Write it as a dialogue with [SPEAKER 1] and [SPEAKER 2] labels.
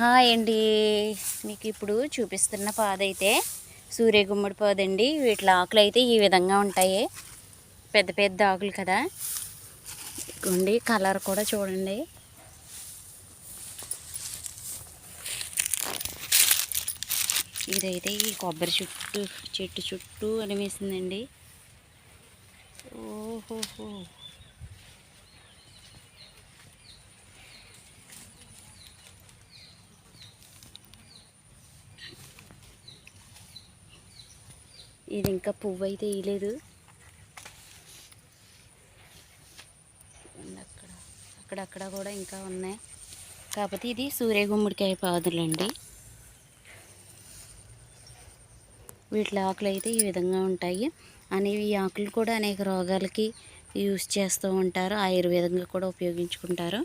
[SPEAKER 1] Hi అండి. మీకు ఇప్పుడు చూపిస్తున్న పాదైతే సూర్యగుమ్మడి పాదండి. వీటి ఆకులు అయితే ఈ విధంగా ఉంటాయి, పెద్ద పెద్ద ఆకులు కదా. ఇదిగోండి, కలర్ కూడా చూడండి. ఇదైతే ఈ కొబ్బరి చెట్టు చుట్టూ అనివేసిందండి. ఓహోహో, ఇది ఇంకా పువ్వు అయితే వేయలేదు. అక్కడక్కడ కూడా ఇంకా ఉన్నాయి. కాకపోతే ఇది సూర్యగుమ్మడికాయ పాదులండి. వీటి ఆకులు అయితే ఈ విధంగా ఉంటాయి. ఈ ఆకులు కూడా అనేక రోగాలకి యూజ్ చేస్తూ ఉంటారు, ఆయుర్వేదంగా కూడా ఉపయోగించుకుంటారు.